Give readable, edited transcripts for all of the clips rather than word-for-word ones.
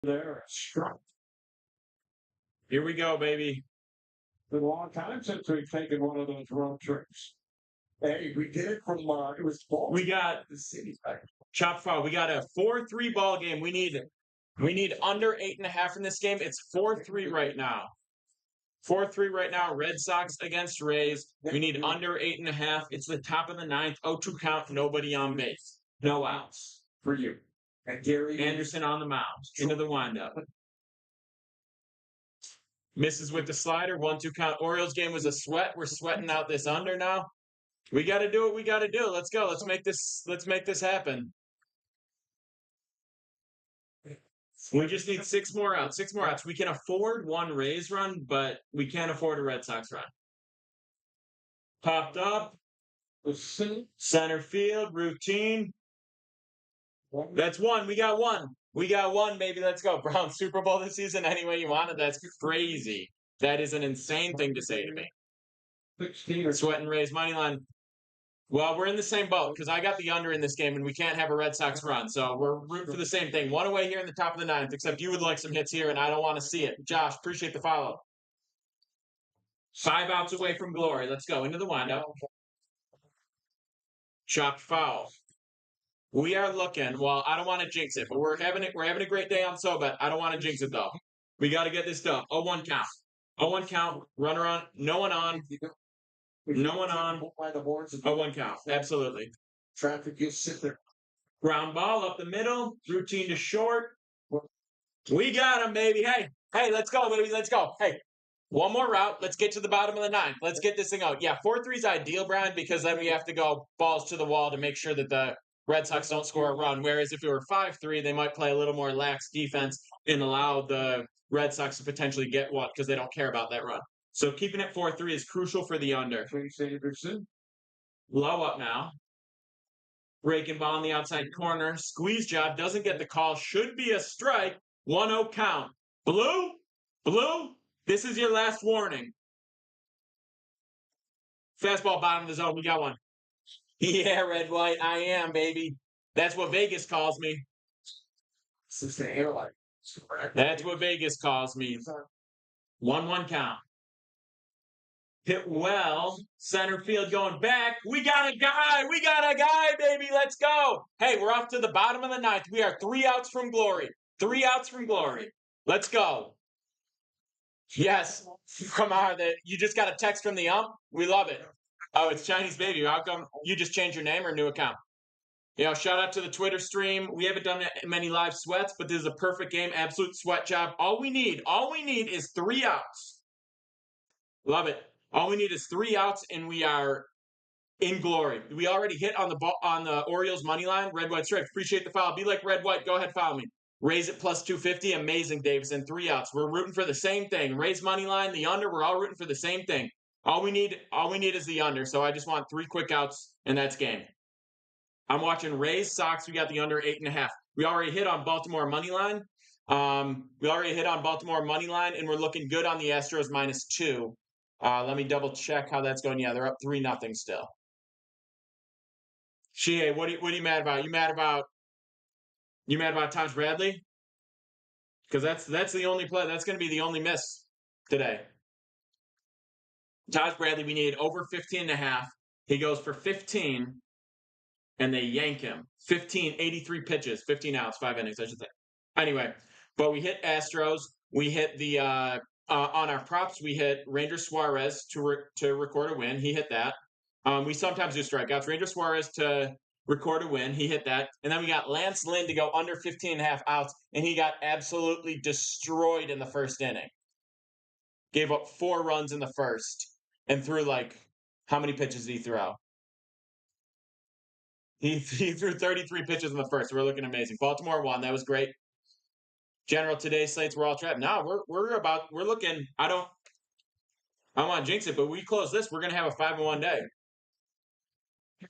there. Struck. Here we go, baby. Been a long time since we've taken one of those road trips. Hey, we did it from it was Baltimore. We got the city. chop foul. We got a 4-3 ball game. We need under 8.5 in this game. It's 4-3 right now. 4-3 right now. Red Sox against Rays. We need under 8.5. It's the top of the ninth. 0-2 count. Nobody on base. No outs For you. And Gary Anderson on the mound. Into the windup. Misses with the slider. 1-2 count. Orioles game was a sweat. We're sweating out this under now. We got to do what we got to do. Let's go. Let's make this happen. We just need 6 more outs. 6 more outs. We can afford one Rays run, but we can't afford a Red Sox run. Popped up. Center field. Routine. That's one. We got one. We got one, baby. Let's go. Browns Super Bowl this season any way you want it. That's crazy. That is an insane thing to say to me. 16 Sweat and Rays money line. Well, we're in the same boat because I got the under in this game and we can't have a Red Sox run. So we're rooting for the same thing. One away here in the top of the ninth, except you would like some hits here and I don't want to see it. Josh, appreciate the follow. 5 outs away from glory. Let's go into the windup. Chopped foul. We are looking. Well, I don't want to jinx it, but we're having a great day on SoBet. I don't want to jinx it though. We got to get this done. 0-1 count. 0-1 count. Runner on. No one on. No one on. 0-1 count. Absolutely. Traffic, you sit there. Ground ball up the middle. Routine to short. We got him, baby. Hey, let's go, baby. Let's go. Hey, one more route. Let's get to the bottom of the ninth. Let's get this thing out. Yeah, 4-3 is ideal, Brian, because then we have to go balls to the wall to make sure that the Red Sox don't score a run. Whereas if it were 5-3, they might play a little more lax defense and allow the Red Sox to potentially get one because they don't care about that run. So keeping it 4-3 is crucial for the under. Low up now. Breaking ball on the outside corner. Squeeze job. Doesn't get the call. Should be a strike. 1-0 count. Blue? This is your last warning. Fastball bottom of the zone. We got one. Yeah, red, white. I am, baby. That's what Vegas calls me. Since the airline. That's what Vegas calls me. 1-1 count. Hit well. Center field going back. We got a guy. We got a guy, baby. Let's go. Hey, we're off to the bottom of the ninth. We are 3 outs from glory. 3 outs from glory. Let's go. Yes. Come on. You just got a text from the ump? We love it. Oh, it's Chinese Baby. How come you just changed your name or new account? Shout out to the Twitter stream. We haven't done many live sweats, but this is a perfect game. Absolute sweat job. All we need is 3 outs. Love it. All we need is 3 outs, and we are in glory. We already hit on the Orioles money line. Red, white, stripes. Appreciate the follow. Be like red, white. Go ahead, follow me. Raise it plus 250. Amazing, Davis. And 3 outs. We're rooting for the same thing. Raise money line, the under. We're all rooting for the same thing. All we need is the under. So I just want 3 quick outs, and that's game. I'm watching Rays, Sox. We got the under 8.5. We already hit on Baltimore money line. And we're looking good on the Astros -2. Let me double check how that's going. Yeah, they're up 3-0 still. Shihei, what are you mad about? You mad about Taj Bradley? Because that's the only play. That's going to be the only miss today. Taj Bradley, we need over 15.5. He goes for 15, and they yank him. 15, 83 pitches, 15 outs, 5 innings, I should say. Anyway, but we hit Astros. We hit the on our props. We hit Ranger Suarez to record a win. He hit that. We sometimes do strikeouts. Ranger Suarez to record a win. He hit that. And then we got Lance Lynn to go under 15.5 outs, and he got absolutely destroyed in the first inning. Gave up 4 runs in the first and threw how many pitches did he throw out? He threw 33 pitches in the first. We're looking amazing. Baltimore won. That was great. General, today's slates were all trapped. No, we're looking. I don't want to jinx it, but we close this. We're going to have a 5-1 day.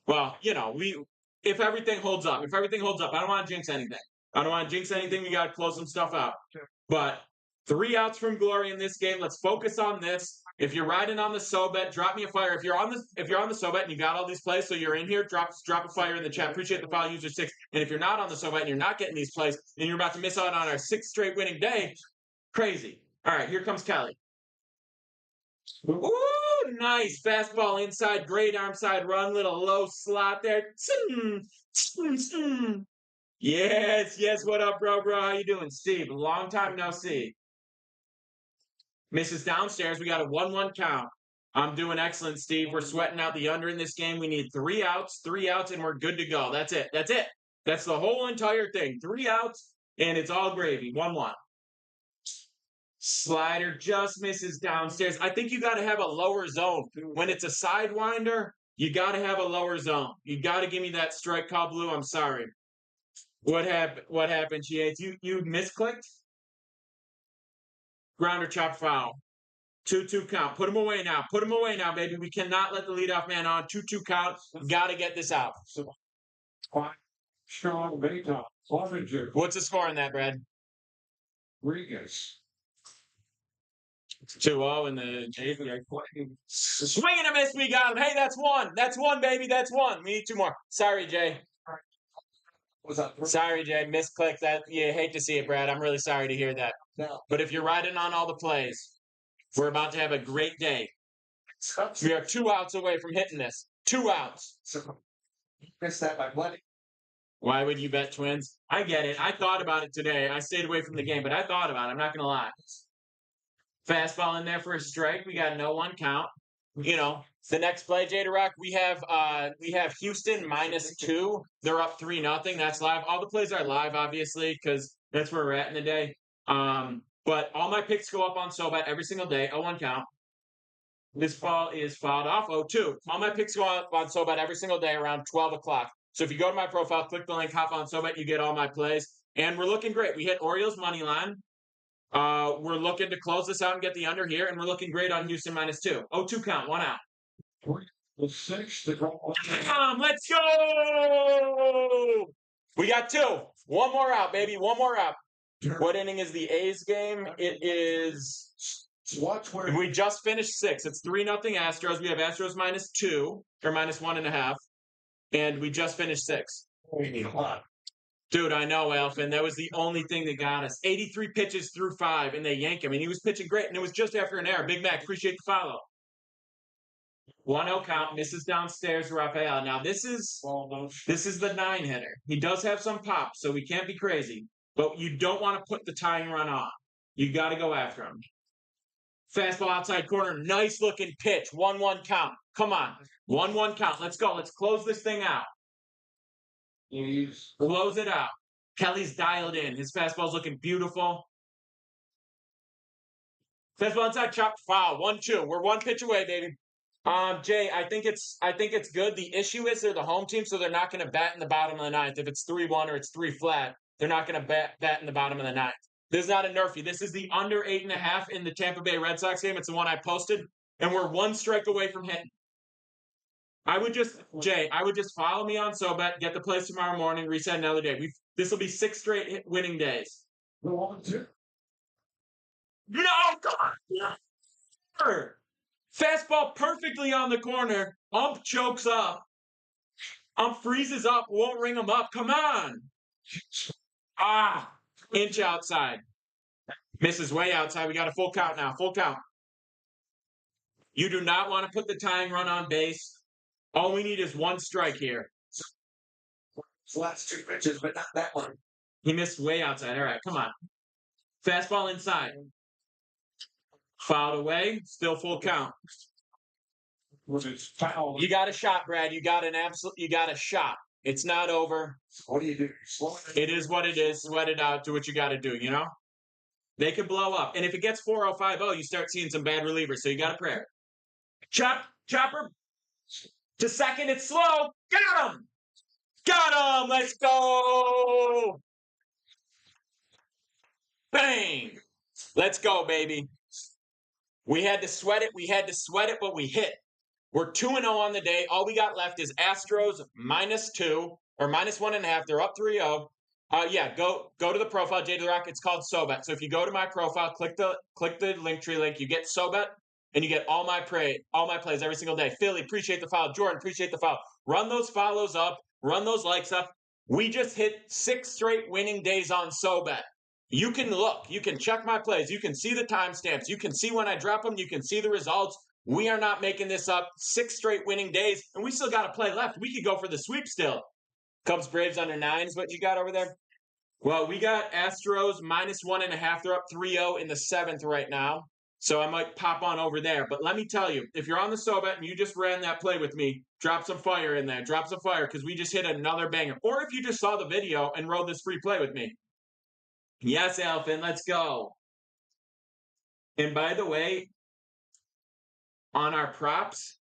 Well, if everything holds up, I don't want to jinx anything. We got to close some stuff out. But 3 outs from glory in this game. Let's focus on this. If you're riding on the so bet, drop me a fire. If you're on the so bet and you got all these plays, so you're in here, drop a fire in the chat. Appreciate the follow, user 6. And if you're not on the so bet and you're not getting these plays, and you're about to miss out on our 6th straight winning day, crazy. All right, here comes Kelly. Ooh, nice fastball inside, great arm side run, little low slot there. Yes. What up, bro? How you doing, Steve? Long time no see. Misses downstairs. We got a 1-1 count. I'm doing excellent, Steve. We're sweating out the under in this game. We need 3 outs, and we're good to go. That's it. That's the whole entire thing. 3 outs, and it's all gravy. 1-1. Slider just misses downstairs. I think you got to have a lower zone. When it's a sidewinder, you got to have a lower zone. You got to give me that strike call, Blue. I'm sorry. What happened, Chiates? You misclicked? Grounder, chop, foul. 2-2 count. Put him away now, baby. We cannot let the leadoff man on. 2-2 count. Got to get this out. Strong Beta. What's the score on that, Brad? Regas. 2-0 in the swing and a miss. We got him. Hey, that's one. That's one, baby. That's one. We need 2 more. Sorry, Jay. Sorry, Jay. Misclicked that. You hate to see it, Brad. I'm really sorry to hear that. But if you're riding on all the plays, we're about to have a great day. We are 2 outs away from hitting this. 2 outs. Missed that by plenty. Why would you bet Twins? I get it. I thought about it today. I stayed away from the game, but I thought about it. I'm not going to lie. Fastball in there for a strike. We got no 1 count. You know, the next play, J Rock, we have Houston -2. They're up 3-0. That's live. All the plays are live, obviously, because that's where we're at in the day. But all my picks go up on SoBet every single day. 0-1 count. This ball is fouled off. 0-2. All my picks go up on SoBet every single day around 12 o'clock. So if you go to my profile, click the link, hop on SoBet, you get all my plays. And we're looking great. We hit Orioles money line. We're looking to close this out and get the under here, and we're looking great on Houston -2. 0-2 count, 1 out. Let's go! We got 2. 1 more out, baby. 1 more out. What inning is the A's game? It is. We just finished 6. It's 3-0 Astros. We have Astros -2 or -1.5, and we just finished 6. Dude, I know, Alphin. That was the only thing that got us. 83 pitches through 5, and they yank him. And he was pitching great, and it was just after an error. Big Mac, appreciate the follow. 1-0 count, misses downstairs, Rafael. Now, this is the 9-hitter. He does have some pop, so we can't be crazy. But you don't want to put the tying run on. You got to go after him. Fastball outside corner. Nice-looking pitch. 1-1 count. Come on. 1-1 count. Let's go. Let's close this thing out. Close it out. Kelly's dialed in. His fastball's looking beautiful. Fastball inside, chopped, foul. 1-2. We're 1 pitch away, baby. Jay, I think it's good. The issue is they're the home team, so they're not going to bat in the bottom of the 9th. If it's 3-1 or it's 3 flat, they're not going to bat in the bottom of the 9th. This is not a nerfy. This is the under 8.5 in the Tampa Bay Red Sox game. It's the one I posted, and we're 1 strike away from hitting. I would just follow me on SoBet, get the plays tomorrow morning, reset another day. This will be 6 straight winning days. No, God! Fastball perfectly on the corner. Ump chokes up. Ump freezes up. Won't ring him up. Come on. Inch outside. Misses way outside. We got a full count now. Full count. You do not want to put the tying run on base. All we need is 1 strike here. Last 2 pitches, but not that one. He missed way outside. All right, come on. Fastball inside. Fouled away. Still full count. You got a shot, Brad. You got a shot. It's not over. What do you do? It is what it is. Sweat it out. Do what you got to do, you know? They could blow up. And if it gets 4-0, 5-0, you start seeing some bad relievers. So you got to pray. Chopper. To second, it's slow. Got him! Got him! Let's go! Bang! Let's go, baby. We had to sweat it, but we hit. We're 2-0 on the day. All we got left is Astros -2 or -1.5. They're up 3-0. Yeah, go to the profile, Jay the Rock. It's called SoBet. So if you go to my profile, click the Linktree link, you get SoBet, and you get all my plays every single day. Philly, appreciate the follow. Jordan, appreciate the follow. Run those follows up, run those likes up. We just hit 6 straight winning days on SoBet. You can look, you can check my plays, you can see the timestamps, you can see when I drop them, you can see the results. We are not making this up. 6 straight winning days, and we still got a play left. We could go for the sweep still. Cubs Braves under 9 is what you got over there. Well, we got Astros -1.5. They're up 3-0 in the 7th right now. So I might pop on over there. But let me tell you, if you're on the SoBet and you just ran that play with me, drop some fire in there. Drop some fire because we just hit another banger. Or if you just saw the video and rode this free play with me. Yes, Alvin, let's go. And by the way, on our props,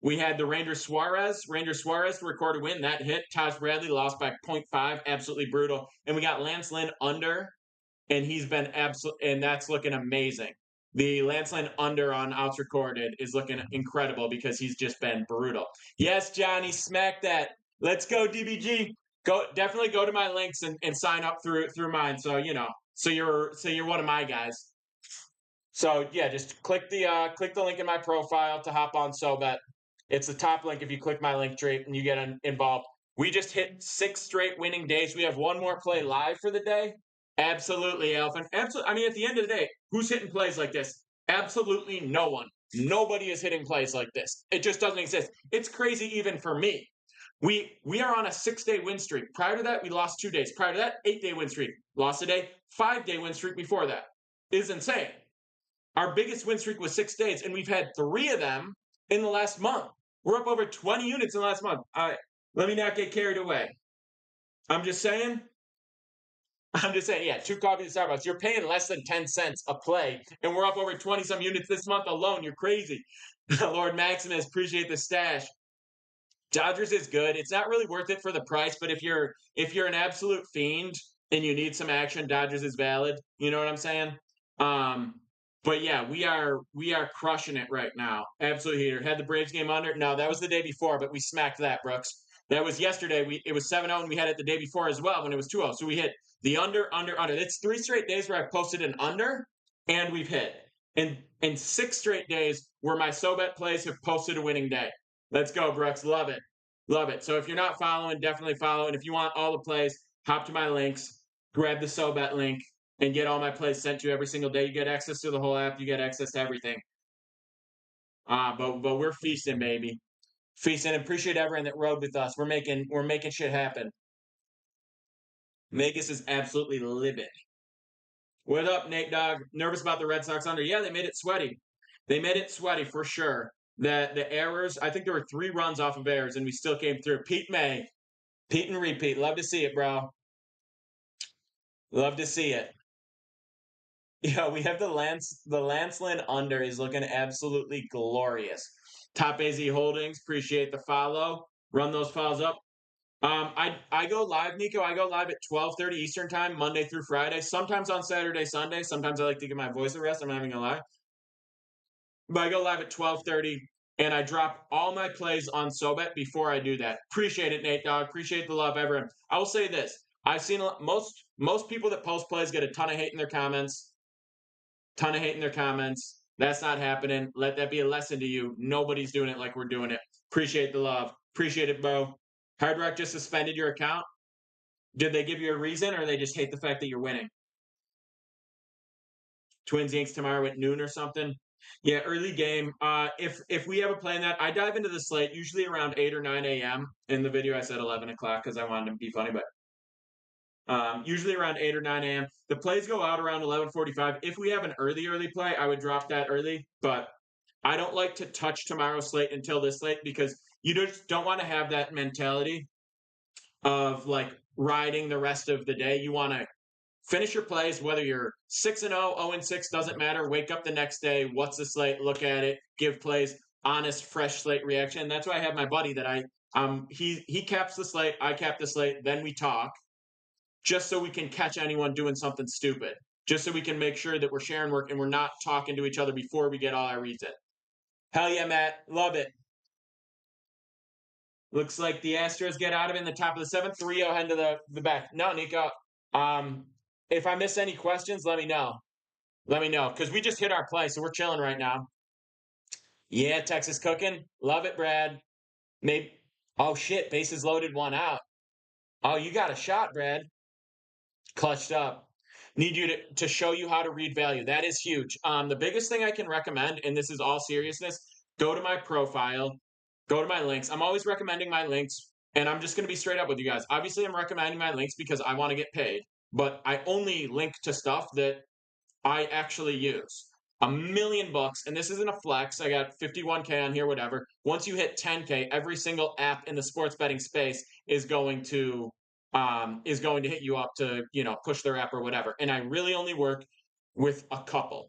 we had the Ranger Suarez to record a win. That hit. Taj Bradley lost by 0.5. Absolutely brutal. And we got Lance Lynn under, and he's been and that's looking amazing. The Lance Lynn under on outs recorded is looking incredible because he's just been brutal. Yes, Johnny, smack that. Let's go, DBG. Definitely go to my links and sign up through mine. So so you're one of my guys. So yeah, just click the link in my profile to hop on SoBet. It's the top link if you click my link tree and you get involved. We just hit 6 straight winning days. We have one more play live for the day. Absolutely, Alvin. Absolutely. I mean, at the end of the day, who's hitting plays like this? Absolutely no one. Nobody is hitting plays like this. It just doesn't exist. It's crazy even for me. We are on a 6-day win streak. Prior to that, we lost 2 days. Prior to that, 8-day win streak. Lost a day. 5-day win streak before that. It is insane. Our biggest win streak was 6 days, and we've had 3 of them in the last month. We're up over 20 units in the last month. Let me not get carried away. I'm just saying, yeah, 2 coffees at Starbucks. You're paying less than 10 cents a play, and we're up over 20-some units this month alone. You're crazy. Lord Maximus, appreciate the stash. Dodgers is good. It's not really worth it for the price, but if you're an absolute fiend and you need some action, Dodgers is valid. You know what I'm saying? But yeah, we are crushing it right now. Absolute heater. Had the Braves game under? No, that was the day before, but we smacked that, Brooks. That was yesterday. It was 7-0, and we had it the day before as well when it was 2-0. So we hit the under. It's 3 straight days where I've posted an under, and we've hit. And 6 straight days where my SoBet plays have posted a winning day. Let's go, Brooks. Love it. Love it. So if you're not following, definitely follow. And if you want all the plays, hop to my links, grab the SoBet link, and get all my plays sent to you every single day. You get access to the whole app. You get access to everything. But we're feasting, baby. Feasting. Appreciate everyone that rode with us. We're making shit happen. Vegas is absolutely livid. What up, Nate Dogg? Nervous about the Red Sox under? Yeah, they made it sweaty. They made it sweaty for sure. The errors, I think there were 3 runs off of errors, and we still came through. Pete May. Pete and repeat. Love to see it, bro. Love to see it. Yeah, we have the Lance Lynn under is looking absolutely glorious. Top AZ Holdings, appreciate the follow. Run those files up. I go live, Nico. I go live at 12:30 Eastern time, Monday through Friday. Sometimes on Saturday, Sunday. Sometimes I like to give my voice a rest. I'm not even gonna lie. But I go live at 12:30, and I drop all my plays on SoBet before I do that. Appreciate it, Nate Dogg. Appreciate the love, everyone. I will say this: I've seen most people that post plays get a ton of hate in their comments. That's not happening. Let that be a lesson to you. Nobody's doing it like we're doing it. Appreciate the love. Appreciate it, Bo. Hard Rock just suspended your account. Did they give you a reason, or they just hate the fact that you're winning? Twins Yanks tomorrow at noon or something. Yeah, early game. If we have a play in that, I dive into the slate usually around 8 or 9 a.m. In the video, I said 11 o'clock because I wanted to be funny, but usually around 8 or 9 a.m. The plays go out around 11:45. If we have an early play, I would drop that early, but I don't like to touch tomorrow's slate until this late because you just don't want to have that mentality of like riding the rest of the day. You want to finish your plays, whether you're 6-0, 0-6, doesn't matter. Wake up the next day, what's the slate, look at it, give plays, honest, fresh slate reaction. And that's why I have my buddy that he caps the slate, I cap the slate, then we talk, just so we can catch anyone doing something stupid. Just so we can make sure that we're sharing work and we're not talking to each other before we get all our reads in. Hell yeah, Matt. Love it. Looks like the Astros get out of it in the top of the seventh. 3-0 head to the back. No, Nico. If I miss any questions, let me know. Let me know. Because we just hit our play, so we're chilling right now. Yeah, Texas cooking. Love it, Brad. Maybe. Oh, shit. Bases loaded, 1 out. Oh, you got a shot, Brad. Clutched up. Need you to show you how to read value. That is huge. The biggest thing I can recommend, and this is all seriousness, go to my profile, go to my links. I'm always recommending my links, and I'm just going to be straight up with you guys. Obviously, I'm recommending my links because I want to get paid, but I only link to stuff that I actually use. $1,000,000, and this isn't a flex. I got 51K on here, whatever. Once you hit 10K, every single app in the sports betting space is going to hit you up to, push their app or whatever. And I really only work with a couple.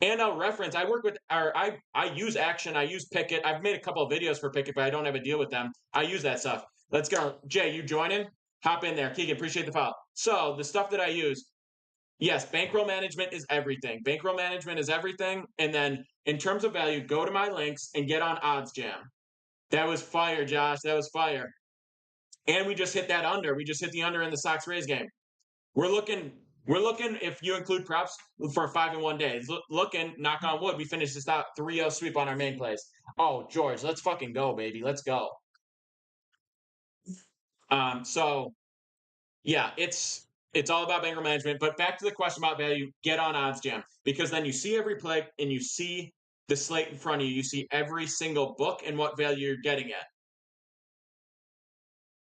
And I'll reference, I work with, or I use Action, I use Pickett. I've made a couple of videos for Pickett, but I don't have a deal with them. I use that stuff. Let's go. Jay, you joining? Hop in there. Keegan, appreciate the follow. So the stuff that I use, yes, bankroll management is everything. Bankroll management is everything. And then in terms of value, go to my links and get on Odds Jam. That was fire, Josh. That was fire. And we just hit that under. We just hit the under in the Sox Rays game. We're looking, if you include props, for 5-1 days. Looking, knock on wood, we finished this out 3-0 sweep on our main plays. Oh, George, let's fucking go, baby. Let's go. So yeah, it's all about bankroll management. But back to the question about value, get on Odds Jam, because then you see every play and you see the slate in front of you. You see every single book and what value you're getting at.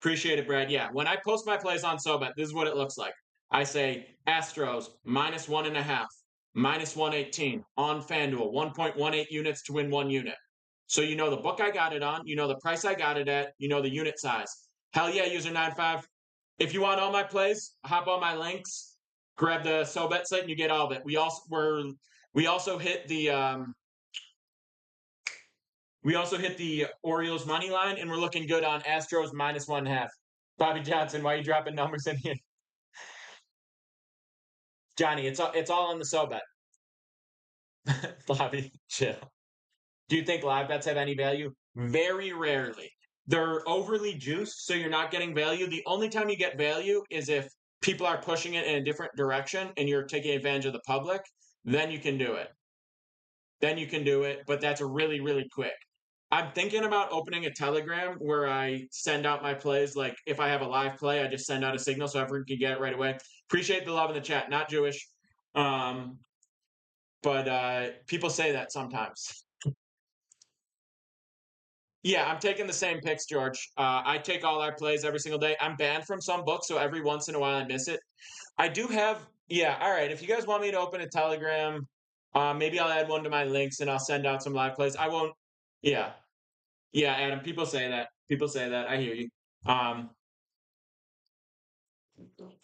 Appreciate it, Brad. Yeah, when I post my plays on SoBet, this is what it looks like. I say Astros -1.5, -118 on FanDuel, 1.18 units to win 1 unit. So you know the book I got it on, you know the price I got it at, you know the unit size. Hell yeah, user 95. If you want all my plays, hop on my links, grab the SoBet site, and you get all of it. We also hit the Orioles money line, and we're looking good on Astros -1.5. Bobby Johnson, why are you dropping numbers in here? Johnny, it's all on the SoBet. Bobby, chill. Do you think live bets have any value? Very rarely. They're overly juiced, so you're not getting value. The only time you get value is if people are pushing it in a different direction and you're taking advantage of the public. Then you can do it. But that's really, really quick. I'm thinking about opening a Telegram where I send out my plays. Like if I have a live play, I just send out a signal so everyone can get it right away. Appreciate the love in the chat. Not Jewish. But people say that sometimes. Yeah, I'm taking the same picks, George. I take all our plays every single day. I'm banned from some books, so every once in a while I miss it. I do have, yeah, all right. If you guys want me to open a Telegram, maybe I'll add one to my links and I'll send out some live plays. I won't, yeah. Yeah, Adam, people say that. People say that. I hear you.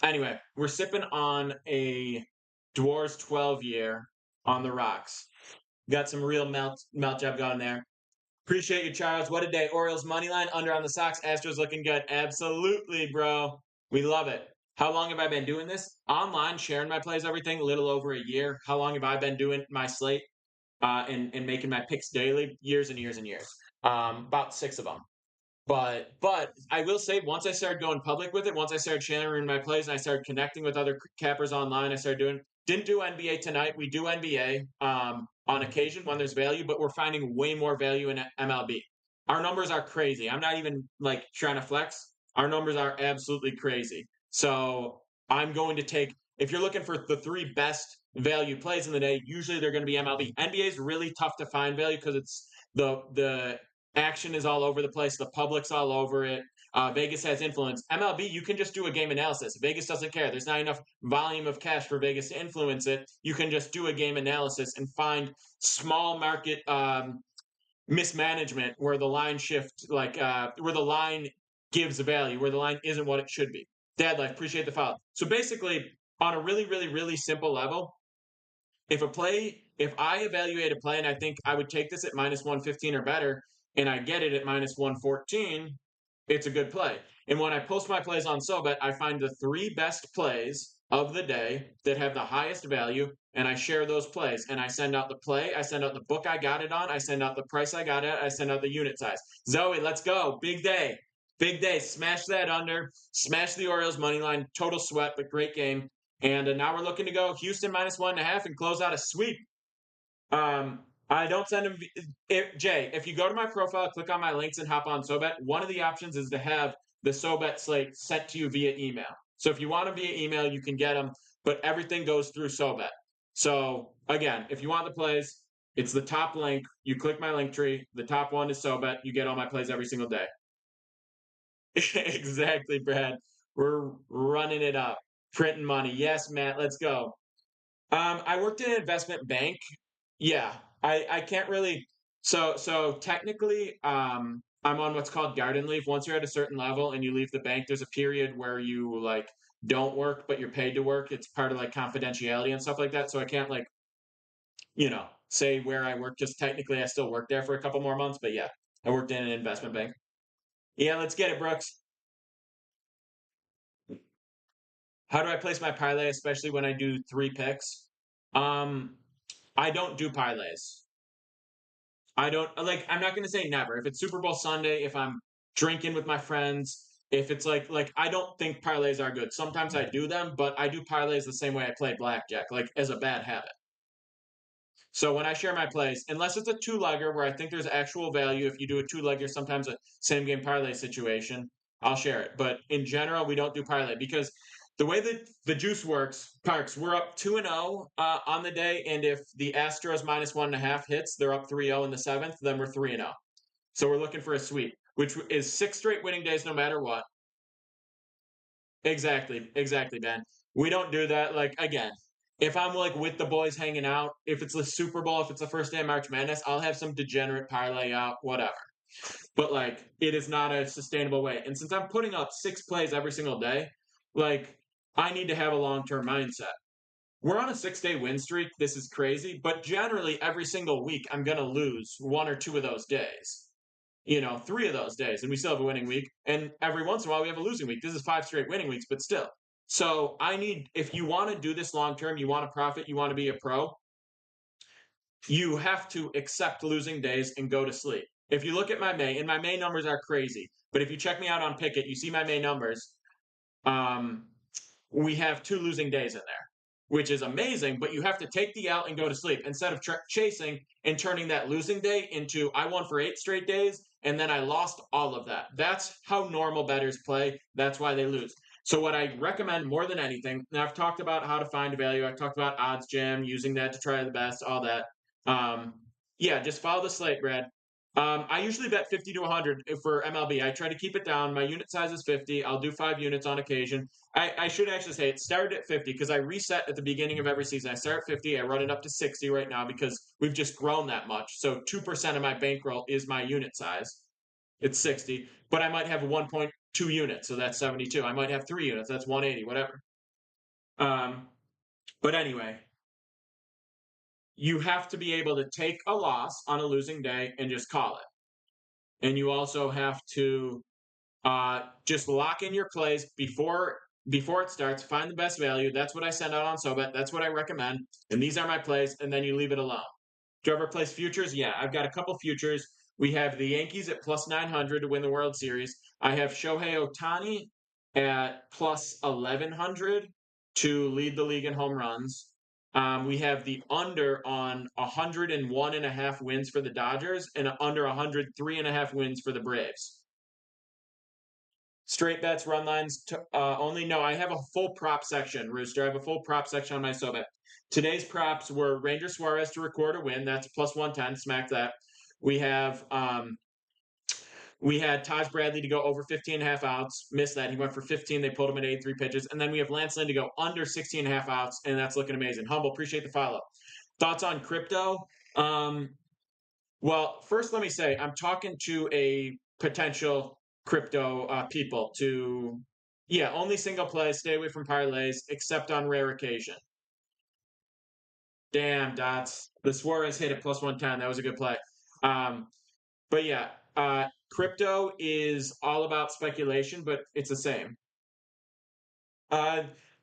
Anyway, we're sipping on a Dwarves 12-year on the rocks. Got some real melt job going there. Appreciate you, Charles. What a day. Orioles money line, under on the Sox. Astros looking good. Absolutely, bro. We love it. How long have I been doing this? Online, sharing my plays, everything, a little over a year. How long have I been doing my slate and making my picks daily? Years and years and years. About 6 of them. But I will say, once I started going public with it, once I started sharing my plays and I started connecting with other cappers online, I started didn't do NBA tonight. We do NBA on occasion when there's value, but we're finding way more value in MLB. Our numbers are crazy. I'm not even like trying to flex. Our numbers are absolutely crazy. So I'm going to take, if you're looking for the 3 best value plays in the day, usually they're going to be MLB. NBA is really tough to find value because it's the action is all over the place. The public's all over it. Vegas has influence. MLB, you can just do a game analysis. Vegas doesn't care. There's not enough volume of cash for Vegas to influence it. You can just do a game analysis and find small market mismanagement where the line shift, where the line gives value, where the line isn't what it should be. Dad Life, appreciate the follow. So basically, on a really, really, really simple level, if I evaluate a play and I think I would take this at -115 or better, and I get it at -114, it's a good play. And when I post my plays on SoBet, I find the 3 best plays of the day that have the highest value, and I share those plays. And I send out the play, I send out the book I got it on, I send out the price I got it, I send out the unit size. Zoe, let's go. Big day. Big day. Smash that under. Smash the Orioles money line. Total sweat, but great game. And now we're looking to go Houston -1.5 and close out a sweep. I don't send them. Jay, if you go to my profile, click on my links and hop on SoBet, one of the options is to have the SoBet slate sent to you via email. So if you want them via email, you can get them, but everything goes through SoBet. So again, if you want the plays, it's the top link. You click my link tree. The top one is SoBet. You get all my plays every single day. Exactly, Brad. We're running it up, printing money. Yes, Matt, let's go. I worked in an investment bank. Yeah, I can't really. So technically, I'm on what's called garden leave. Once you're at a certain level and you leave the bank, there's a period where you like don't work, but you're paid to work. It's part of like confidentiality and stuff like that. So I can't like say where I work. Just technically, I still work there for a couple more months. But yeah, I worked in an investment bank. Yeah, let's get it, Brooks. How do I place my parlay, especially when I do 3 picks? Um, I don't do parlays. I don't like. I'm not going to say never. If it's Super Bowl Sunday, if I'm drinking with my friends, if it's like I don't think parlays are good. Sometimes I do them, but I do parlays the same way I play blackjack, like as a bad habit. So when I share my plays, unless it's a two-legger where I think there's actual value, if you do a two-legger, sometimes a same game parlay situation, I'll share it. But in general, we don't do parlay because the way that the juice works, Parks, we're up 2-0 on the day, and if the Astros -1.5 hits, they're up 3-0 in the seventh, then we're 3-0. So we're looking for a sweep, which is 6 straight winning days no matter what. Exactly, man. We don't do that. Like again, if I'm like with the boys hanging out, if it's the Super Bowl, if it's the first day of March Madness, I'll have some degenerate parlay out, whatever. But like, it is not a sustainable way. And since I'm putting up 6 plays every single day, like, I need to have a long-term mindset. We're on a 6-day win streak. This is crazy, but generally every single week I'm gonna lose 1 or 2 of those days. 3 of those days, and we still have a winning week. And every once in a while, we have a losing week. This is 5 straight winning weeks, but still. So if you want to do this long term, you want to profit, you want to be a pro, you have to accept losing days and go to sleep. If you look at my May, and my May numbers are crazy, but if you check me out on Pickett, you see my May numbers. We have 2 losing days in there, which is amazing, but you have to take the out and go to sleep instead of chasing and turning that losing day into I won for 8 straight days and then I lost all of that. That's how normal bettors play. That's why they lose. So what I recommend more than anything, and I've talked about how to find value. I've talked about odds jam, using that to try the best, all that. Yeah, just follow the slate, Brad. I usually bet 50 to 100 for MLB. I try to keep it down. My unit size is 50. I'll do 5 units on occasion. I should actually say it started at 50 because I reset at the beginning of every season. I start at 50. I run it up to 60 right now because we've just grown that much. So 2% of my bankroll is my unit size. It's 60, but I might have 1.2 units, so that's 72. I might have 3 units, that's 180, whatever. But anyway, you have to be able to take a loss on a losing day and just call it. And you also have to just lock in your plays before it starts. Find the best value. That's what I send out on SoBet. That's what I recommend. And these are my plays. And then you leave it alone. Do you ever place futures? Yeah, I've got a couple futures. We have the Yankees at +900 to win the World Series. I have Shohei Ohtani at +1100 to lead the league in home runs. We have the under on 101.5 wins for the Dodgers and under 103.5 wins for the Braves. Straight bets, run lines only. No, I have a full prop section, Rooster. I have a full prop section on my SoBet. Today's props were Ranger Suarez to record a win. That's +110. Smack that. We had Taj Bradley to go over 15.5 outs. Missed that. He went for 15. They pulled him at 83 pitches. And then we have Lance Lynn to go under 16.5 outs, and that's looking amazing. Humble, appreciate the follow. Thoughts on crypto? Well, first let me say I'm talking to a potential crypto people to, only single play, stay away from parlays, except on rare occasion. Damn, Dots. The Suarez hit at +110. That was a good play. But yeah, crypto is all about speculation, but it's the same.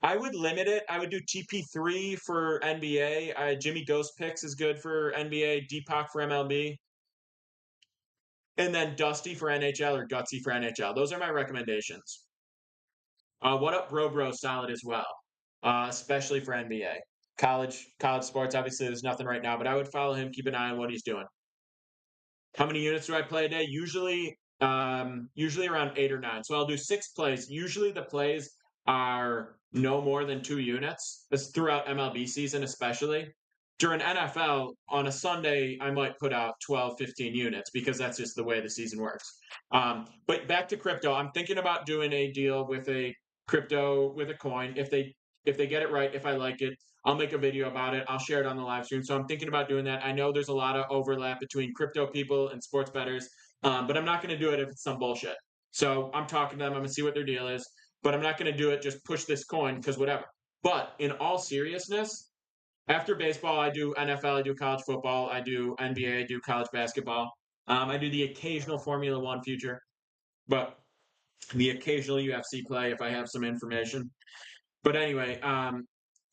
I would limit it. I would do TP3 for NBA. Jimmy Ghost Picks is good for NBA. Deepak for MLB. And then Dusty for NHL or Gutsy for NHL. Those are my recommendations. What up, Bro? Solid as well, especially for NBA. College sports, obviously, there's nothing right now, but I would follow him, keep an eye on what he's doing. How many units do I play a day? Usually around 8 or 9. So I'll do 6 plays. Usually the plays are no more than 2 units. This throughout MLB season, especially. During NFL, on a Sunday, I might put out 12, 15 units because that's just the way the season works. But back to crypto, I'm thinking about doing a deal with a crypto with a coin. If they get it right, if I like it, I'll make a video about it. I'll share it on the live stream. So I'm thinking about doing that. I know there's a lot of overlap between crypto people and sports bettors, but I'm not going to do it if it's some bullshit. So I'm talking to them. I'm going to see what their deal is, but I'm not going to do it. Just push this coin because whatever. But in all seriousness, after baseball, I do NFL, I do college football, I do NBA, I do college basketball. I do the occasional Formula One future, but the occasional UFC play if I have some information. But anyway,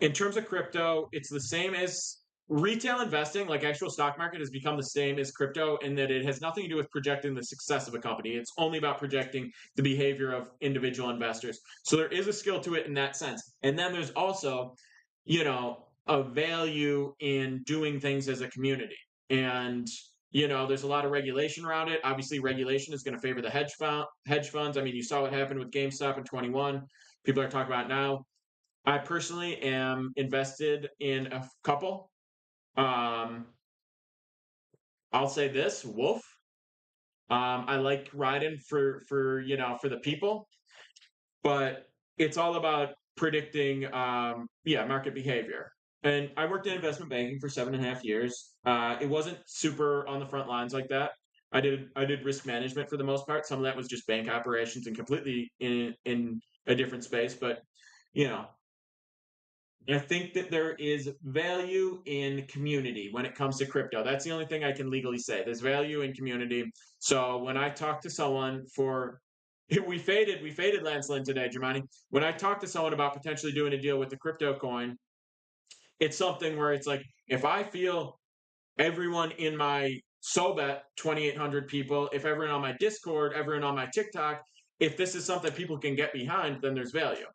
in terms of crypto, it's the same as retail investing, like actual stock market has become the same as crypto in that it has nothing to do with projecting the success of a company. It's only about projecting the behavior of individual investors. So there is a skill to it in that sense. And then there's also, a value in doing things as a community. And there's a lot of regulation around it. Obviously, regulation is going to favor the hedge funds. I mean, you saw what happened with GameStop in 21. People are talking about it now. I personally am invested in a couple. I'll say this, Wolf. I like riding for the people, but it's all about predicting market behavior. And I worked in investment banking for 7.5 years. It wasn't super on the front lines like that. I did risk management for the most part. Some of that was just bank operations and completely in a different space. But I think that there is value in community when it comes to crypto. That's the only thing I can legally say. There's value in community. So when I talk to someone we faded Lance Lynn today, Germani. When I talk to someone about potentially doing a deal with the crypto coin, it's something where it's like, if I feel everyone in my SoBet 2,800 people, if everyone on my Discord, everyone on my TikTok, if this is something people can get behind, then there's value.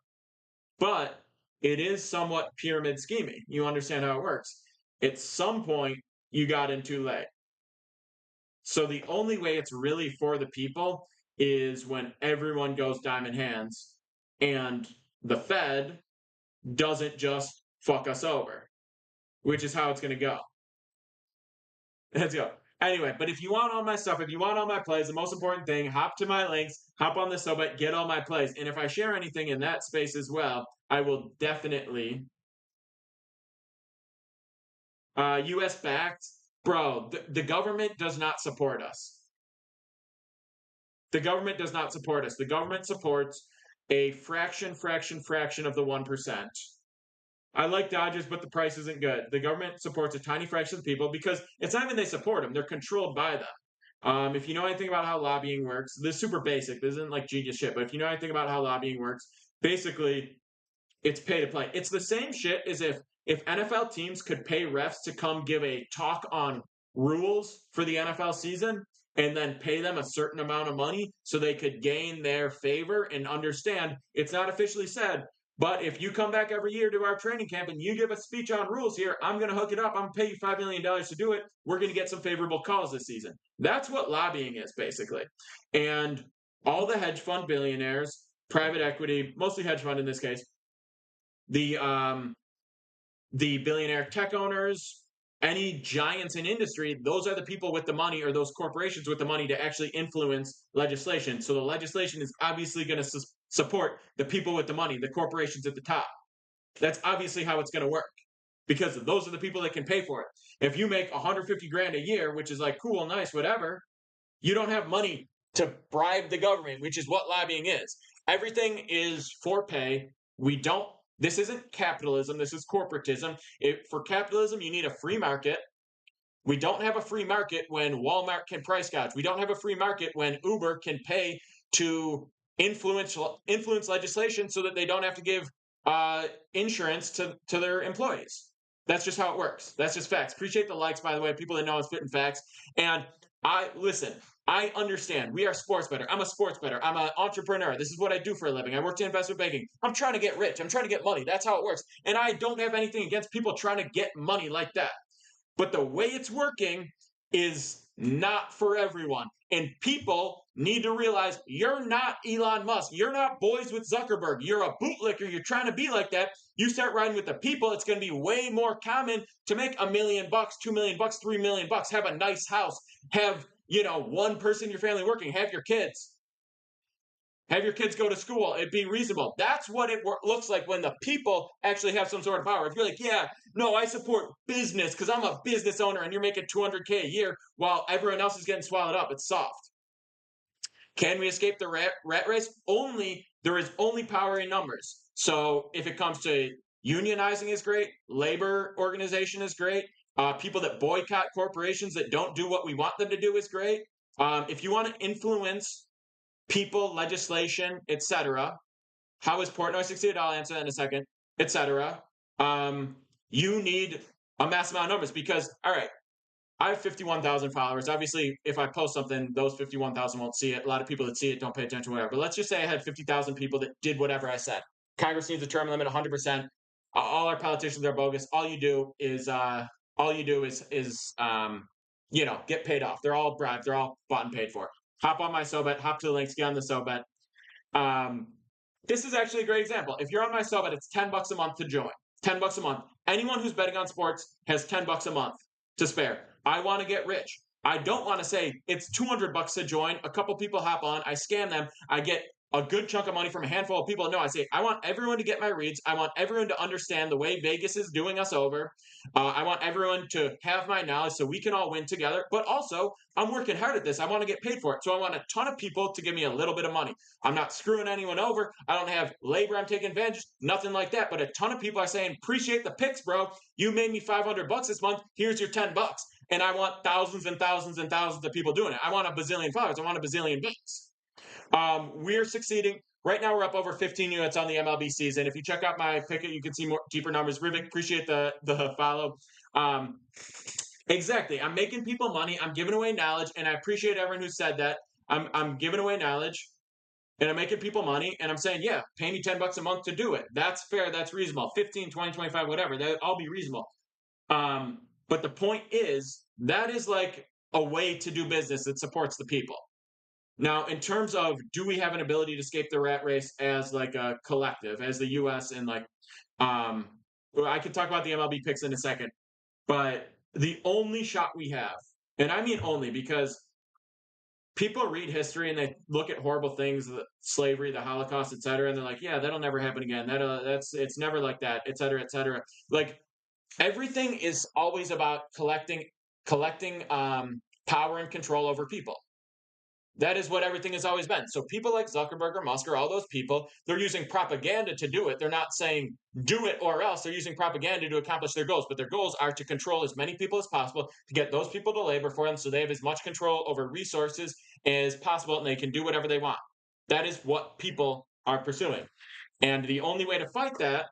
But it is somewhat pyramid scheming. You understand how it works. At some point, you got in too late. So the only way it's really for the people is when everyone goes diamond hands and the Fed doesn't just fuck us over, which is how it's going to go. Let's go. Anyway, but if you want all my stuff, if you want all my plays, the most important thing, hop to my links, hop on the SoBet, get all my plays. And if I share anything in that space as well, I will definitely. US backed, bro, the government does not support us. The government does not support us. The government supports a fraction of the 1%. I like Dodgers, but the price isn't good. The government supports a tiny fraction of the people because it's not even they support them, they're controlled by them. If you know anything about how lobbying works, this is super basic. This isn't like genius shit, but if you know anything about how lobbying works, basically it's pay to play. It's the same shit as if NFL teams could pay refs to come give a talk on rules for the NFL season and then pay them a certain amount of money so they could gain their favor and understand it's not officially said, but if you come back every year to our training camp and you give a speech on rules here, I'm going to hook it up. I'm going to pay you $5 million to do it. We're going to get some favorable calls this season. That's what lobbying is, basically. And all the hedge fund billionaires, private equity, mostly hedge fund in this case, the billionaire tech owners, any giants in industry, those are the people with the money or those corporations with the money to actually influence legislation. So the legislation is obviously going to support the people with the money, the corporations at the top. That's obviously how it's going to work because those are the people that can pay for it. If you make 150 grand a year, which is like cool, nice, whatever, you don't have money to bribe the government, which is what lobbying is. Everything is for pay. This isn't capitalism. This is corporatism. For capitalism, you need a free market. We don't have a free market when Walmart can price gouge. We don't have a free market when Uber can pay to influence legislation so that they don't have to give insurance to their employees. That's just how it works. That's just facts. Appreciate the likes, by the way, people that know I'm spitting facts. And I understand. We are sports better. I'm a sports better. I'm an entrepreneur. This is what I do for a living. I work in investment banking. I'm trying to get rich. I'm trying to get money. That's how it works. And I don't have anything against people trying to get money like that. But the way it's working is not for everyone. And people need to realize you're not Elon Musk. You're not boys with Zuckerberg. You're a bootlicker. You're trying to be like that. You start riding with the people, it's going to be way more common to make $1 million, $2 million, $3 million, have a nice house, have, one person in your family working, have your kids. Have your kids go to school. It'd be reasonable. That's what it looks like when the people actually have some sort of power. If you're like, yeah, no, I support business because I'm a business owner and you're making $200K a year while everyone else is getting swallowed up, it's soft. Can we escape the rat race? There is only power in numbers. So if it comes to unionizing is great, labor organization is great, people that boycott corporations that don't do what we want them to do is great. If you want to influence people, legislation, etc. How is Portnoy succeeded? I'll answer that in a second, etc. You need a mass amount of numbers because, all right, I have 51,000 followers. Obviously, if I post something, those 51,000 won't see it. A lot of people that see it don't pay attention, whatever. But let's just say I had 50,000 people that did whatever I said. Congress needs a term limit 100%. All our politicians are bogus. All you do is get paid off. They're all bribed. They're all bought and paid for. Hop on my SoBet, hop to the links, get on the SoBet. This is actually a great example. If you're on my SoBet, it's $10 a month to join. $10 a month. Anyone who's betting on sports has $10 a month to spare. I want to get rich. I don't want to say it's $200 to join. A couple people hop on. I scam them. I get a good chunk of money from a handful of people. No, I say, I want everyone to get my reads. I want everyone to understand the way Vegas is doing us over. I want everyone to have my knowledge so we can all win together. But also, I'm working hard at this. I want to get paid for it. So I want a ton of people to give me a little bit of money. I'm not screwing anyone over. I don't have labor I'm taking advantage, nothing like that. But a ton of people are saying, appreciate the picks, bro. You made me $500 this month. Here's your $10. And I want thousands and thousands and thousands of people doing it. I want a bazillion followers. I want a bazillion bets. We're succeeding. Right now, we're up over 15 units on the MLB season. If you check out my picket, you can see more deeper numbers. Rivik, appreciate the follow. Exactly. I'm making people money. I'm giving away knowledge, and I appreciate everyone who said that. I'm giving away knowledge, and I'm making people money, and I'm saying, yeah, pay me $10 a month to do it. That's fair. That's reasonable. 15, 20, 25, whatever. That all be reasonable. But the point is, that is like a way to do business that supports the people. Now, in terms of do we have an ability to escape the rat race as like a collective, as the U.S. and like, I can talk about the MLB picks in a second, but the only shot we have, and I mean only because people read history and they look at horrible things, the slavery, the Holocaust, et cetera, and they're like, yeah, that'll never happen again. It's never like that, et cetera, et cetera. Like everything is always about collecting power and control over people. That is what everything has always been. So people like Zuckerberg or Musk or all those people, they're using propaganda to do it. They're not saying do it or else. They're using propaganda to accomplish their goals. But their goals are to control as many people as possible, to get those people to labor for them so they have as much control over resources as possible and they can do whatever they want. That is what people are pursuing. And the only way to fight that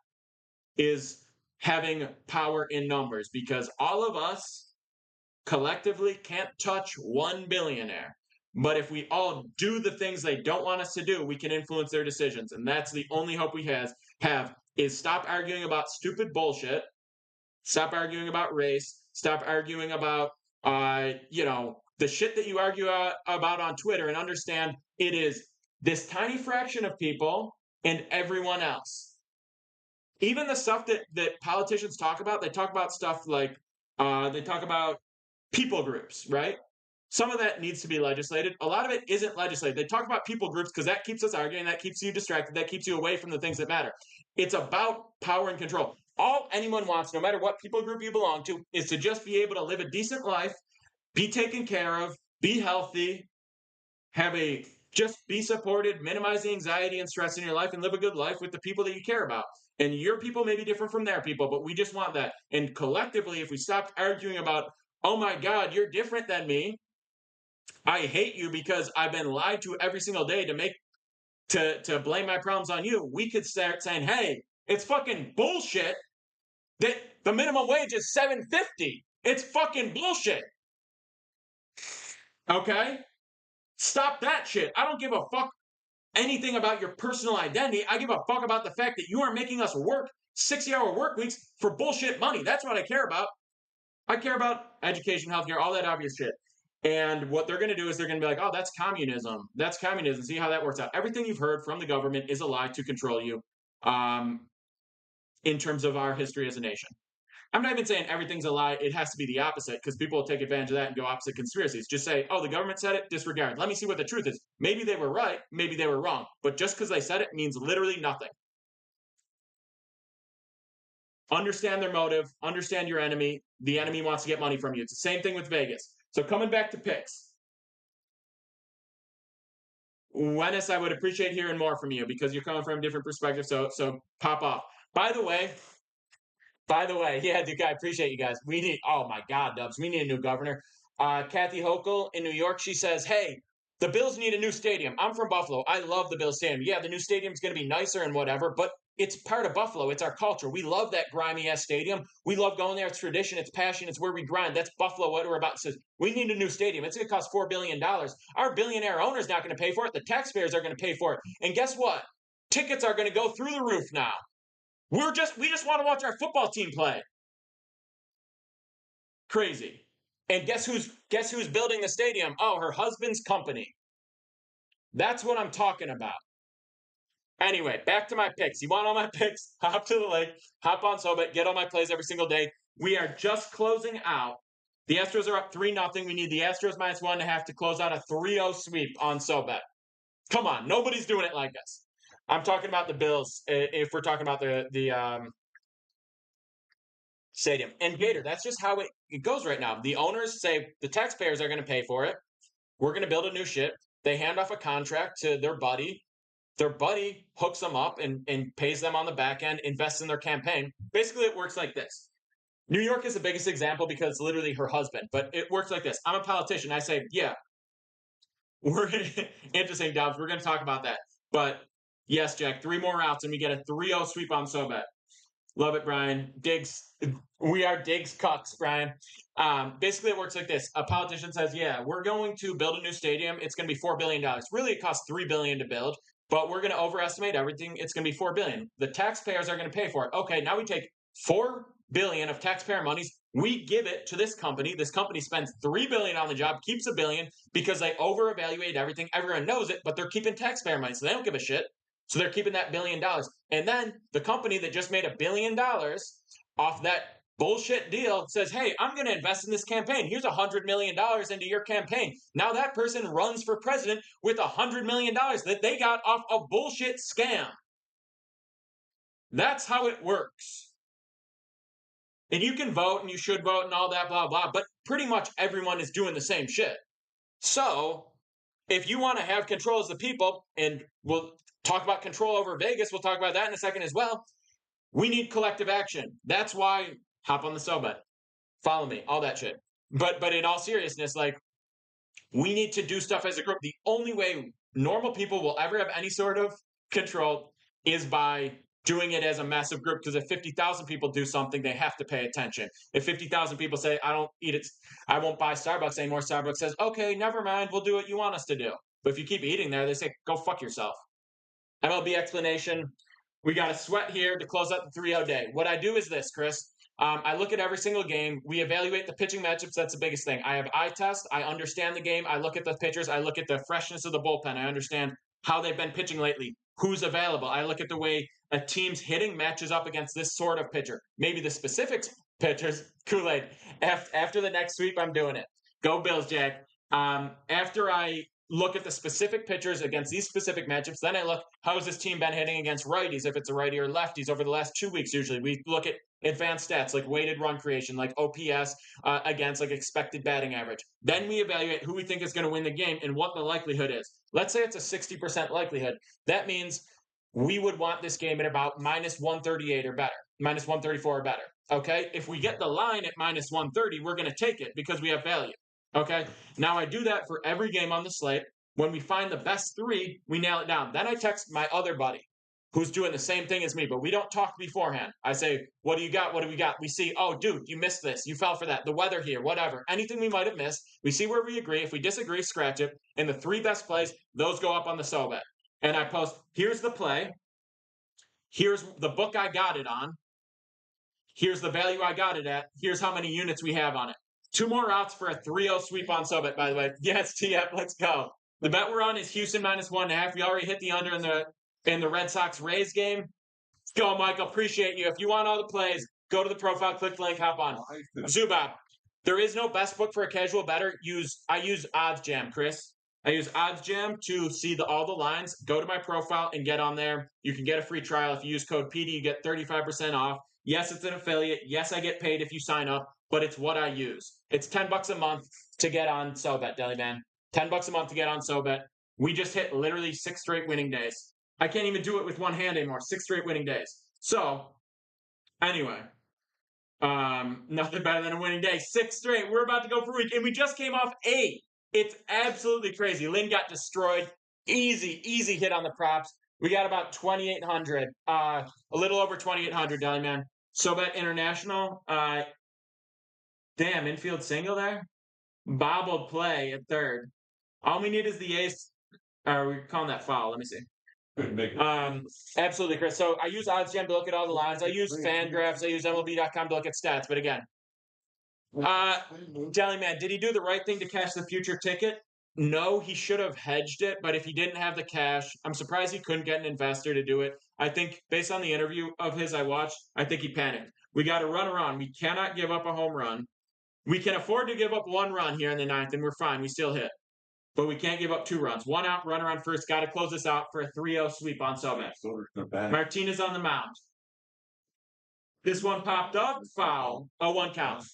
is having power in numbers because all of us collectively can't touch one billionaire. But if we all do the things they don't want us to do, we can influence their decisions. And that's the only hope we have is stop arguing about stupid bullshit. Stop arguing about race. Stop arguing about, the shit that you argue about on Twitter and understand it is this tiny fraction of people and everyone else. Even the stuff that politicians talk about, they talk about stuff like, they talk about people groups, right? Some of that needs to be legislated. A lot of it isn't legislated. They talk about people groups because that keeps us arguing, that keeps you distracted, that keeps you away from the things that matter. It's about power and control. All anyone wants, no matter what people group you belong to, is to just be able to live a decent life, be taken care of, be healthy, just be supported, minimize the anxiety and stress in your life, and live a good life with the people that you care about. And your people may be different from their people, but we just want that. And collectively, if we stopped arguing about, oh my God, you're different than me, I hate you because I've been lied to every single day to blame my problems on you. We could start saying, hey, It's fucking bullshit that the minimum wage is $7.50. It's fucking bullshit. Okay? Stop that shit. I don't give a fuck anything about your personal identity. I give a fuck about the fact that you are making us work 60-hour work weeks for bullshit money. That's what I care about. I care about education, healthcare, all that obvious shit. And what they're going to do is they're going to be like, oh, that's communism. That's communism. See how that works out. Everything you've heard from the government is a lie to control you in terms of our history as a nation. I'm not even saying everything's a lie. It has to be the opposite because people will take advantage of that and go opposite conspiracies. Just say, oh, the government said it, disregard. Let me see what the truth is. Maybe they were right. Maybe they were wrong. But just because they said it means literally nothing. Understand their motive. Understand your enemy. The enemy wants to get money from you. It's the same thing with Vegas. So coming back to picks. Wennis, I would appreciate hearing more from you because you're coming from a different perspective. So pop off. By the way, yeah, Duke, I appreciate you guys. We need, oh my God, Dubs, we need a new governor. Kathy Hochul in New York, she says, hey, the Bills need a new stadium. I'm from Buffalo. I love the Bills stadium. Yeah, the new stadium's going to be nicer and whatever, but it's part of Buffalo. It's our culture. We love that grimy-ass stadium. We love going there. It's tradition. It's passion. It's where we grind. That's Buffalo, what we're about. Says, we need a new stadium. It's going to cost $4 billion. Our billionaire owner's not going to pay for it. The taxpayers are going to pay for it. And guess what? Tickets are going to go through the roof now. We just want to watch our football team play. Crazy. And guess who's building the stadium? Oh, her husband's company. That's what I'm talking about. Anyway, back to my picks. You want all my picks? Hop to the link, hop on SoBet, get all my plays every single day. We are just closing out. The Astros are up 3-0. We need the Astros minus 1.5 to close out a 3-0 sweep on SoBet. Come on, nobody's doing it like us. I'm talking about the Bills. If we're talking about the stadium and Gator, that's just how it goes right now. The owners say the taxpayers are going to pay for it. We're going to build a new ship. They hand off a contract to their buddy. Their buddy hooks them up and pays them on the back end, invests in their campaign. Basically, it works like this. New York is the biggest example because it's literally her husband, but it works like this. I'm a politician. I say, yeah, we're interesting, Dobbs. We're going to talk about that. But yes, Jack, 3 more outs and we get a 3-0 sweep on SoBet. Love it, Brian. Diggs. We are Diggs cucks, Brian. Basically, it works like this. A politician says, yeah, we're going to build a new stadium. It's going to be $4 billion. Really, it costs $3 billion to build, but we're going to overestimate everything. It's going to be $4 billion. The taxpayers are going to pay for it. Okay, now we take $4 billion of taxpayer monies. We give it to this company. This company spends $3 billion on the job, keeps $1 billion because they over-evaluate everything. Everyone knows it, but they're keeping taxpayer money, so they don't give a shit. So they're keeping that $1 billion. And then the company that just made $1 billion off that bullshit deal says, hey, I'm going to invest in this campaign. Here's $100 million into your campaign. Now that person runs for president with $100 million that they got off a bullshit scam. That's how it works. And you can vote and you should vote and all that, blah, blah. But pretty much everyone is doing the same shit. So if you want to have control as the people, and we'll talk about control over Vegas, we'll talk about that in a second as well. We need collective action. That's why hop on the SoBet. Follow me, all that shit. But in all seriousness, like, we need to do stuff as a group. The only way normal people will ever have any sort of control is by doing it as a massive group. Because if 50,000 people do something, they have to pay attention. If 50,000 people say, I don't eat it, I won't buy Starbucks anymore, Starbucks says, okay, never mind, we'll do what you want us to do. But if you keep eating there, they say, go fuck yourself. MLB explanation. We got a sweat here to close out the 3-0 day. What I do is this, Chris. I look at every single game. We evaluate the pitching matchups. That's the biggest thing. I have eye test. I understand the game. I look at the pitchers. I look at the freshness of the bullpen. I understand how they've been pitching lately, who's available. I look at the way a team's hitting matches up against this sort of pitcher. Maybe the specific pitchers, Kool-Aid. After the next sweep, I'm doing it. Go Bills, Jack. After I look at the specific pitchers against these specific matchups, then I look, how has this team been hitting against righties, if it's a righty or lefties over the last 2 weeks usually. We look at advanced stats like weighted run creation, like OPS against like expected batting average. Then we evaluate who we think is going to win the game and what the likelihood is. Let's say it's a 60% likelihood. That means we would want this game at about minus 138 or better, minus 134 or better. Okay? If we get the line at minus 130, we're going to take it because we have value. Okay, now I do that for every game on the slate. When we find the best 3, we nail it down. Then I text my other buddy who's doing the same thing as me, but we don't talk beforehand. I say, what do you got? What do we got? We see, oh, dude, you missed this. You fell for that. The weather here, whatever. Anything we might have missed. We see where we agree. If we disagree, scratch it. And the 3 best plays, those go up on the so bet. And I post, here's the play. Here's the book I got it on. Here's the value I got it at. Here's how many units we have on it. 2 more outs for a 3-0 sweep on so bet, by the way. Yes, TF, let's go. The bet we're on is Houston -1.5. We already hit the under in the Red Sox Rays game. Let's go, Michael. Appreciate you. If you want all the plays, go to the profile, click the link, hop on. Zubab, there is no best book for a casual bettor. I use Odds Jam, Chris. I use Odds Jam to see all the lines. Go to my profile and get on there. You can get a free trial. If you use code PD, you get 35% off. Yes, it's an affiliate. Yes, I get paid if you sign up, but it's what I use. It's $10 a month to get on SoBet, Deli-Man. $10 a month to get on SoBet. We just hit literally 6 straight winning days. I can't even do it with one hand anymore. 6 straight winning days. So, anyway, nothing better than a winning day. 6 straight. We're about to go for a week, and we just came off 8. It's absolutely crazy. Lynn got destroyed. Easy hit on the props. We got about 2,800. A little over 2,800, Deli-Man. SoBet International. Damn, infield single there. Bobbled play at third. All we need is the ace. Are we calling that foul? Let me see. Absolutely, Chris. So I use OddsJam to look at all the lines. I use FanGraphs. I use MLB.com to look at stats. But again, Deli-Man, did he do the right thing to cash the future ticket? No, he should have hedged it. But if he didn't have the cash, I'm surprised he couldn't get an investor to do it. I think based on the interview of his I watched, I think he panicked. We got to run around. We cannot give up a home run. We can afford to give up 1 run here in the 9th, and we're fine. We still hit. But we can't give up 2 runs. 1 out, runner on first. Got to close this out for a 3-0 sweep on SoBet. Martinez on the mound. This one popped up, foul. 0-1 count.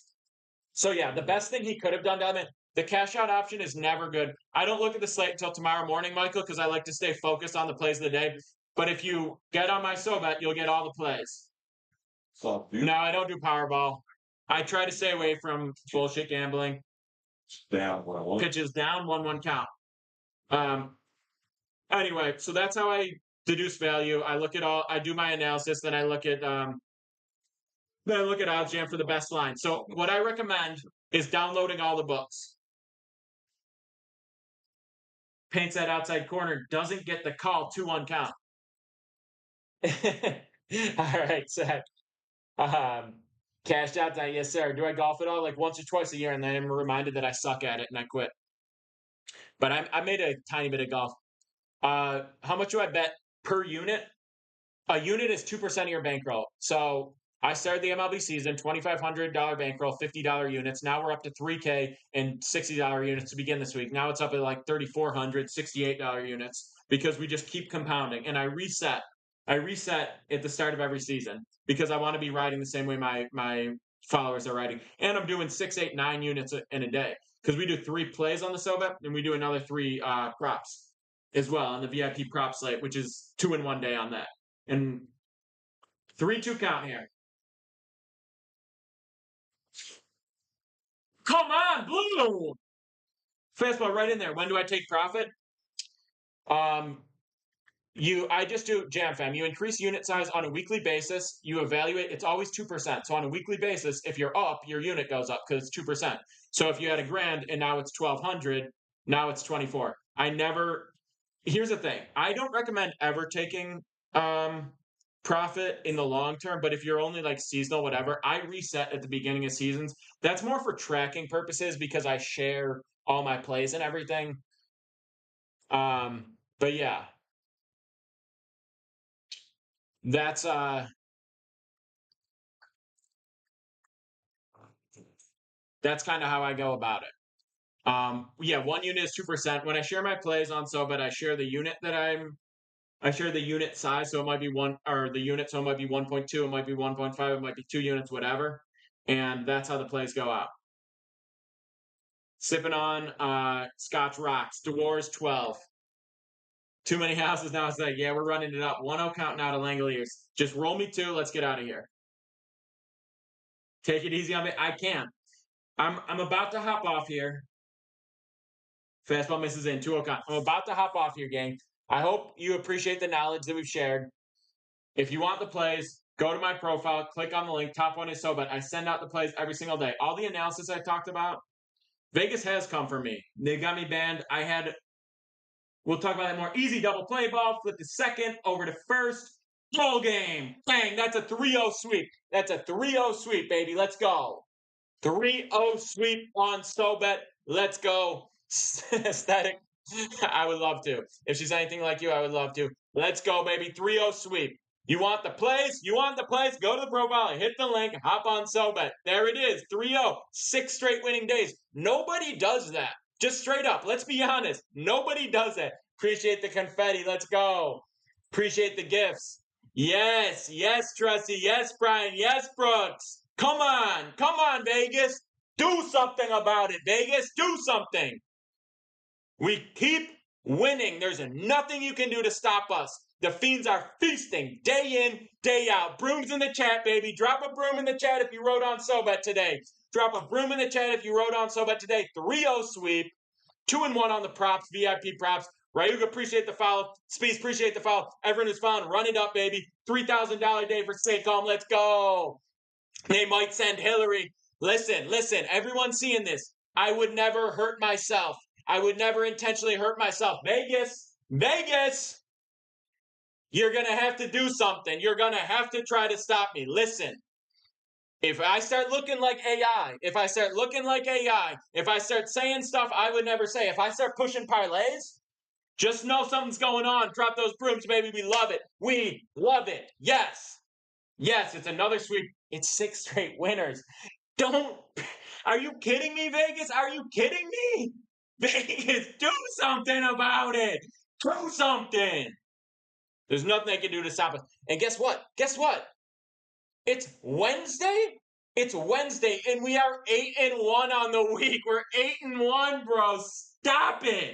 So, yeah, the best thing he could have done down there, the cash out option is never good. I don't look at the slate until tomorrow morning, Michael, because I like to stay focused on the plays of the day. But if you get on my SoBet, you'll get all the plays. No, I don't do Powerball. I try to stay away from bullshit gambling. Down 1-1. Pitches down, 1-1 count. Anyway, so that's how I deduce value. I look at I do my analysis, then I look at OddsJam for the best line. So what I recommend is downloading all the books. Paints that outside corner, doesn't get the call, 2-1 count. All right, Seth. Cashed out that, yes, sir. Do I golf at all? Like once or twice a year, and then I'm reminded that I suck at it and I quit. But I made a tiny bit of golf. How much do I bet per unit? A unit is 2% of your bankroll. So I started the MLB season, $2,500 bankroll, $50 units. Now we're up to $3K and $60 units to begin this week. Now it's up at like $3,400, $68 units because we just keep compounding. And I reset at the start of every season because I want to be riding the same way my followers are riding. And I'm doing 6, 8, 9 units in a day because we do 3 plays on the SoBet and we do another 3 props as well on the VIP prop slate, which is 2 in 1 day on that. And 3-2 count here. Come on, blue! Fastball right in there. When do I take profit? I just do Jam Fam. You increase unit size on a weekly basis. You evaluate. It's always 2%. So on a weekly basis, if you're up, your unit goes up because it's 2%. So if you had $1,000 and now it's 1,200, now it's 24. Here's the thing. I don't recommend ever taking profit in the long term, but if you're only like seasonal, whatever, I reset at the beginning of seasons. That's more for tracking purposes because I share all my plays and everything. But yeah. That's kind of how I go about it. Yeah, 1 unit is 2%. When I share my plays on SoBet, I share the unit I share the unit size, so it might be 1, or the unit, so it might be 1.2, it might be 1.5, it might be 2 units, whatever. And that's how the plays go out. Sipping on Scotch Rocks. DeWars 12. Too many houses now. It's like, yeah, we're running it up. 1-0 counting out of Langoliers. Just roll me 2. Let's get out of here. Take it easy on me. I can. I'm about to hop off here. Fastball misses in. 2-0 count. I'm about to hop off here, gang. I hope you appreciate the knowledge that we've shared. If you want the plays, go to my profile, click on the link. Top one is SoBet. I send out the plays every single day. All the analysis I talked about, Vegas has come for me. They got me banned. We'll talk about that more. Easy double play ball, flip to second, over to first. Goal game. Bang, that's a 3-0 sweep. That's a 3-0 sweep, baby. Let's go. 3-0 sweep on SoBet. Let's go. Aesthetic. I would love to. If she's anything like you, I would love to. Let's go, baby. 3-0 sweep. You want the plays? You want the plays? Go to the profile, hit the link, hop on SoBet. There it is. 3-0. 6 straight winning days. Nobody does that. Just straight up. Let's be honest. Nobody does that. Appreciate the confetti. Let's go. Appreciate the gifts. Yes, Trusty. Yes, Brian. Yes, Brooks. Come on, Vegas. Do something about it, Vegas. Do something. We keep winning. There's nothing you can do to stop us. The Fiends are feasting day in, day out. Brooms in the chat, baby. Drop a broom in the chat if you wrote on SoBet today. Drop a broom in the chat if you wrote on SoBet today. 3-0 sweep. 2-1 on the props, VIP props. Ryuga, appreciate the follow. Speeds, appreciate the follow. Everyone who's following, run it up, baby. $3,000 day for Saycom. Let's go. They might send Hillary. Listen. Everyone's seeing this. I would never hurt myself. I would never intentionally hurt myself. Vegas. You're going to have to do something. You're going to have to try to stop me. Listen. If I start looking like AI, if I start saying stuff I would never say, if I start pushing parlays, just know something's going on. Drop those brooms, baby. We love it. We love it. Yes, it's another sweep. It's 6 straight winners. Are you kidding me, Vegas? Are you kidding me? Vegas, do something about it. Do something. There's nothing they can do to stop us. And guess what? It's Wednesday, and we are 8-1 on the week. We're 8-1, bro. Stop it.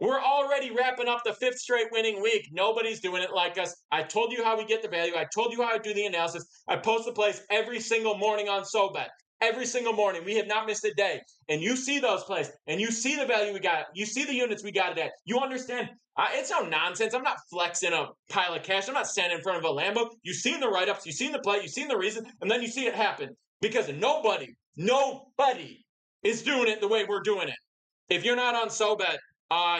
We're already wrapping up the 5th straight winning week. Nobody's doing it like us. I told you how we get the value. I told you how I do the analysis. I post the plays every single morning on SoBet. Every single morning. We have not missed a day. And you see those plays, and you see the value we got. You see the units we got it at. You understand? It's no nonsense. I'm not flexing a pile of cash. I'm not standing in front of a Lambo. You've seen the write-ups. You've seen the play. You've seen the reason. And then you see it happen. Because nobody is doing it the way we're doing it. If you're not on SoBet,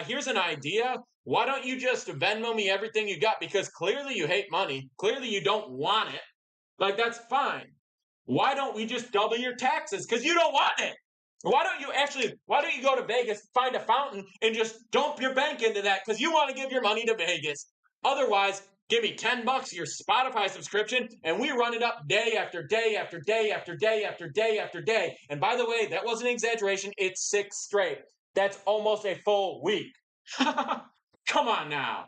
here's an idea. Why don't you just Venmo me everything you got? Because clearly you hate money. Clearly you don't want it. Like, that's fine. Why don't we just double your taxes? Because you don't want it. Why don't you go to Vegas, find a fountain, and just dump your bank into that because you want to give your money to Vegas? Otherwise, give me $10 your Spotify subscription, and we run it up day after day after day after day after day after day. And by the way, that wasn't an exaggeration. It's 6 straight. That's almost a full week. Come on now.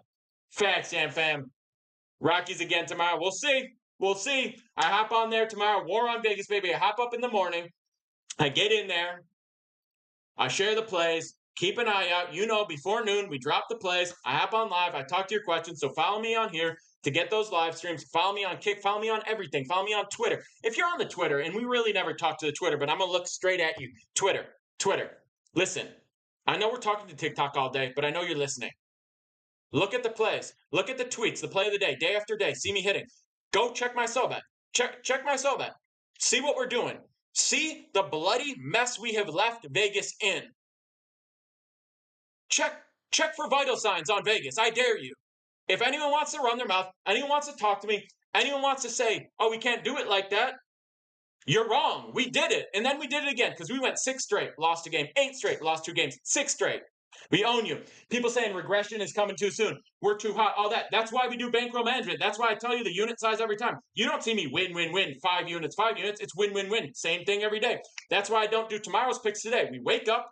Facts, fam. Rockies again tomorrow. We'll see. I hop on there tomorrow. War on Vegas, baby. I hop up in the morning. I get in there. I share the plays. Keep an eye out. Before noon, we drop the plays. I hop on live. I talk to your questions. So follow me on here to get those live streams. Follow me on Kick. Follow me on everything. Follow me on Twitter. If you're on the Twitter, and we really never talk to the Twitter, but I'm going to look straight at you. Twitter. Listen, I know we're talking to TikTok all day, but I know you're listening. Look at the plays. Look at the tweets, the play of the day after day. See me hitting. Go check my SoBet. Check my SoBet. See what we're doing. See the bloody mess we have left Vegas in. Check for vital signs on Vegas. I dare you. If anyone wants to run their mouth, anyone wants to talk to me, anyone wants to say, oh, we can't do it like that, you're wrong. We did it. And then we did it again because we went 6 straight, lost a game, 8 straight, lost 2 games, 6 straight. We own you. People saying regression is coming too soon. We're too hot. All that. That's why we do bankroll management. That's why I tell you the unit size every time. You don't see me win. 5 units. It's win. Same thing every day. That's why I don't do tomorrow's picks today. We wake up,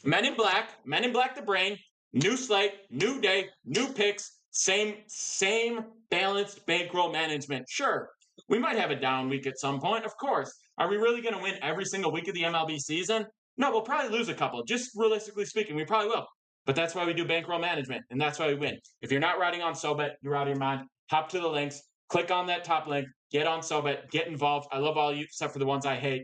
Men in Black the brain, new slate, new day, new picks, same balanced bankroll management. Sure, we might have a down week at some point, of course. Are we really going to win every single week of the MLB season? No, we'll probably lose a couple. Just realistically speaking, we probably will. But that's why we do bankroll management, and that's why we win. If you're not riding on SoBet, you're out of your mind. Hop to the links. Click on that top link. Get on SoBet. Get involved. I love all of you except for the ones I hate.